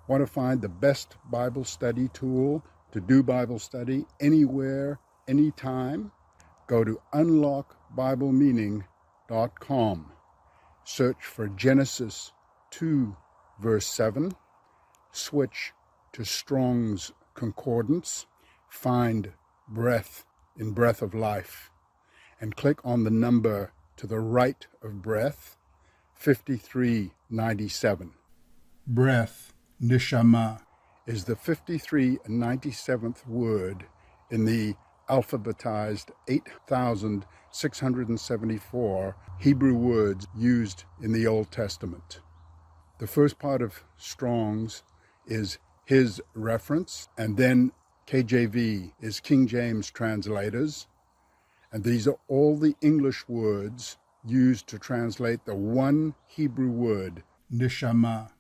Want to find the best Bible study tool to do Bible study anywhere, anytime? Go to unlockbiblemeaning.com. Search for Genesis 2, verse 7. Switch to Strong's Concordance. Find breath in breath of life. And click on the number to the right of breath, 5397. Breath, neshama, is the 5397th word in the alphabetized 8,674 Hebrew words used in the Old Testament. The first part of Strong's is his reference, and then KJV is King James translators, and these are all the English words used to translate the one Hebrew word, neshama.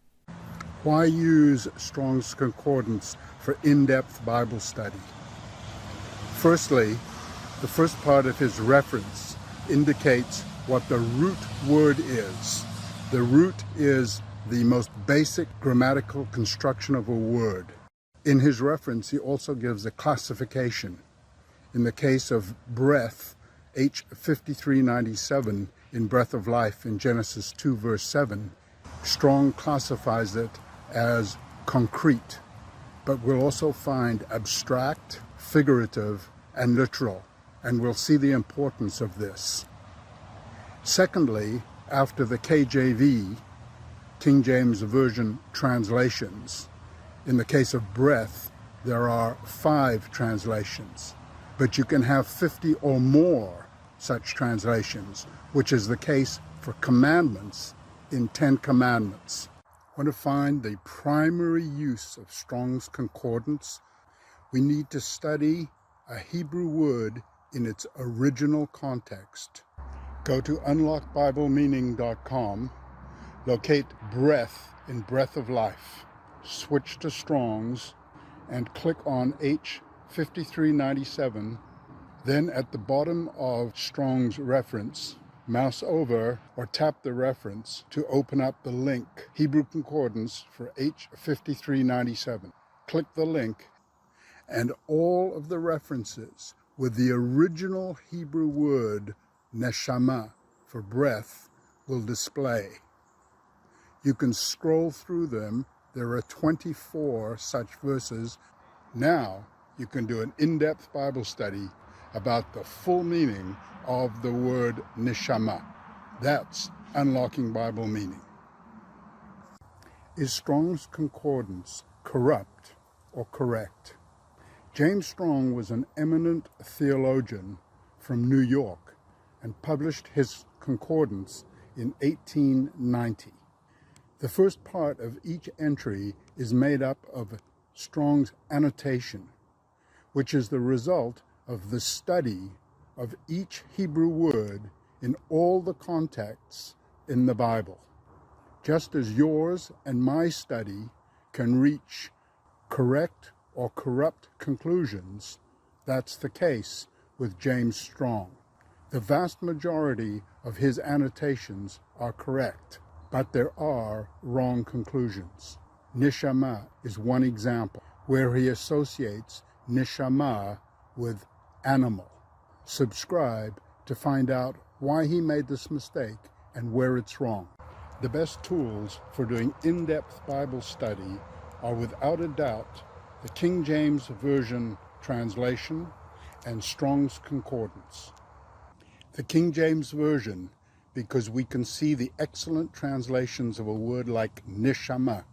Why use Strong's Concordance for in-depth Bible study? Firstly, the first part of his reference indicates what the root word is. The root is the most basic grammatical construction of a word. In his reference, he also gives a classification. In the case of breath, H5397 in breath of life in Genesis 2 verse 7, Strong classifies it as concrete, but we'll also find abstract, figurative, and literal, and we'll see the importance of this. Secondly, after the KJV, King James Version translations, in the case of breath, there are 5 translations, but you can have 50 or more such translations, which is the case for commandments in 10 Commandments. Want to find the primary use of Strong's Concordance? We need to study a Hebrew word in its original context. Go to unlockbiblemeaning.com, locate breath in breath of life, switch to Strong's, and click on H5397. Then at the bottom of Strong's reference, mouse over or tap the reference to open up the link, Hebrew Concordance for H5397. Click the link, and all of the references with the original Hebrew word neshama for breath will display. You can scroll through them. There are 24 such verses. Now you can do an in-depth Bible study about the full meaning of the word neshama. That's unlocking Bible meaning. Is Strong's Concordance corrupt or correct? James Strong was an eminent theologian from New York and published his concordance in 1890. The first part of each entry is made up of Strong's annotation, which is the result of the study of each Hebrew word in all the contexts in the Bible. Just as yours and my study can reach correct or corrupt conclusions, that's the case with James Strong. The vast majority of his annotations are correct, but there are wrong conclusions. Neshama is one example, where he associates neshama with animal. Subscribe to find out why he made this mistake and where it's wrong. The best tools for doing in-depth Bible study are without a doubt the King James Version translation and Strong's Concordance. The King James Version, because we can see the excellent translations of a word like neshama,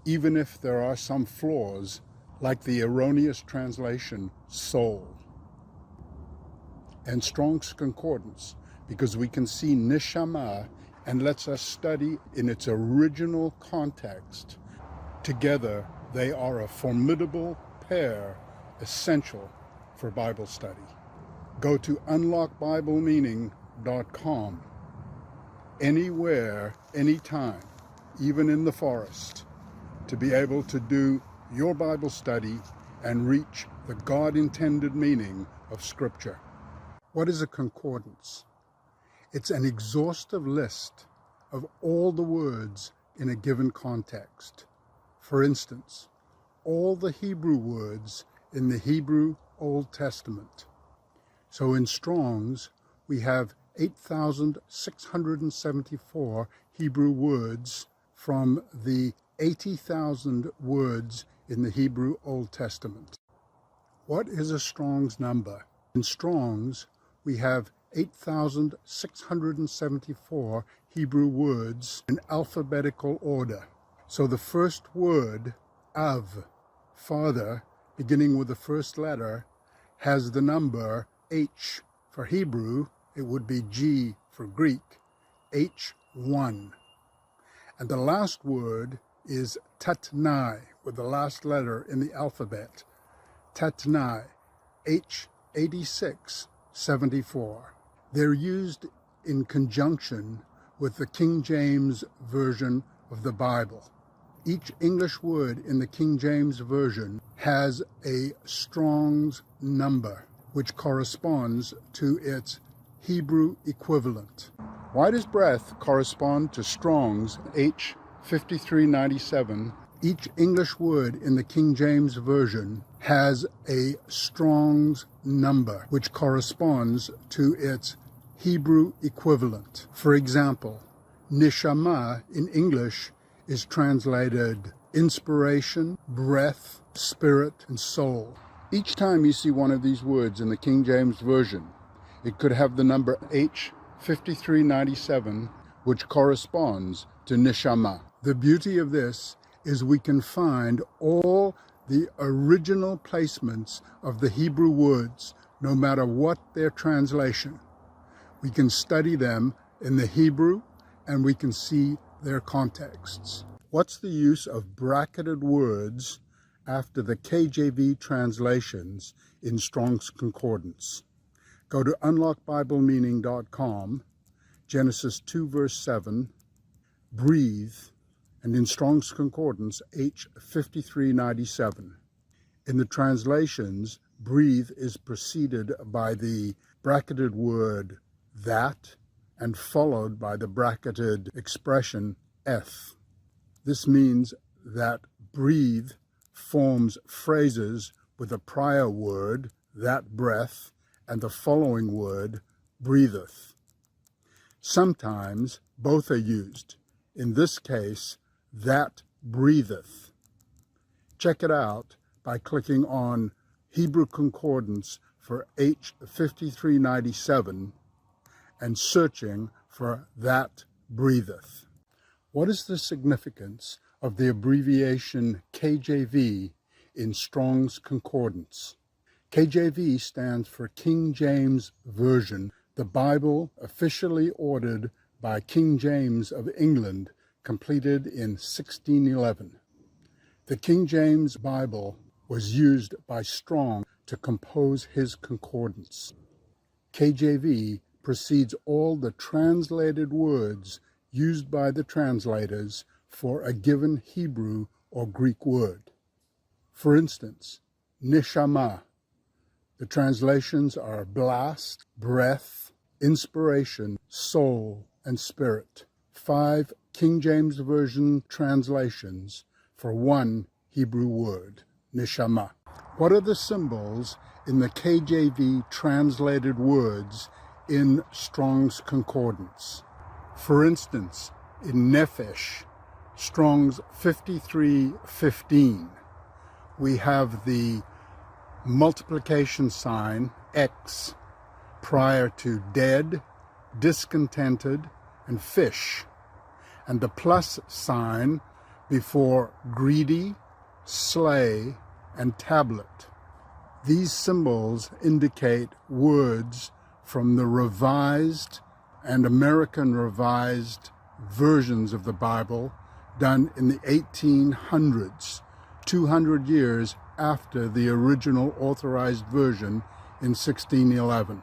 even if there are some flaws, like the erroneous translation soul. And Strong's Concordance, because we can see neshama and lets us study in its original context. Together, they are a formidable pair, essential for Bible study. Go to unlockbiblemeaning.com. Anywhere, anytime, even in the forest, to be able to do your Bible study and reach the God-intended meaning of Scripture. What is a concordance? It's an exhaustive list of all the words in a given context. For instance, all the Hebrew words in the Hebrew Old Testament. So in Strong's, we have 8,674 Hebrew words from the 80,000 words in the Hebrew Old Testament. What is a Strong's number? In Strong's, we have 8,674 Hebrew words in alphabetical order. So the first word, Av, Father, beginning with the first letter, has the number H. For Hebrew, it would be G for Greek, H1. And the last word is Tatnai, with the last letter in the alphabet, Tatnai, H8674. They're used in conjunction with the King James Version of the Bible. Each English word in the King James Version has a Strong's number, which corresponds to its Hebrew equivalent. Why does breath correspond to Strong's H5397? Each English word in the King James Version has a Strong's number, which corresponds to its Hebrew equivalent. For example, neshama in English is translated inspiration, breath, spirit, and soul. Each time you see one of these words in the King James Version, it could have the number H5397, which corresponds to neshama. The beauty of this is we can find all the original placements of the Hebrew words, no matter what their translation. We can study them in the Hebrew, and we can see their contexts. What's the use of bracketed words after the KJV translations in Strong's Concordance? Go to unlockbiblemeaning.com, Genesis 2 verse 7, breathe, and in Strong's Concordance, H5397. In the translations, breathe is preceded by the bracketed word that, and followed by the bracketed expression eth. This means that breathe forms phrases with a prior word, that breath, and the following word, breatheth. Sometimes both are used. In this case, that breatheth. Check it out by clicking on Hebrew Concordance for H5397 and searching for that breatheth. What is the significance of the abbreviation KJV in Strong's Concordance? KJV stands for King James Version, the Bible officially ordered by King James of England, completed in 1611. The King James Bible was used by Strong to compose his concordance. KJV precedes all the translated words used by the translators for a given Hebrew or Greek word. For instance, neshama. The translations are blast, breath, inspiration, soul, and spirit. 5 King James Version translations for one Hebrew word, neshama. What are the symbols in the KJV translated words in Strong's Concordance? For instance, in nephesh, Strong's 5315, we have the multiplication sign, X, prior to dead, discontented, and fish, and the plus sign before greedy, slay, and tablet. These symbols indicate words from the Revised and American Revised versions of the Bible done in the 1800s, 200 years after the original authorized version in 1611.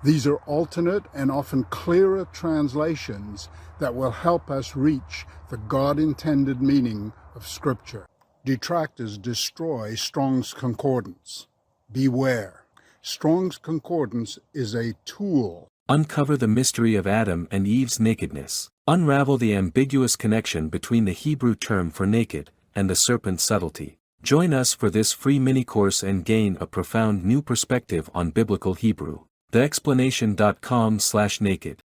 These are alternate and often clearer translations that will help us reach the God-intended meaning of Scripture. Detractors destroy Strong's Concordance. Beware. Strong's Concordance is a tool. Uncover the mystery of Adam and Eve's nakedness. Unravel the ambiguous connection between the Hebrew term for naked, and the serpent's subtlety. Join us for this free mini-course and gain a profound new perspective on Biblical Hebrew. TheExplanation.com/naked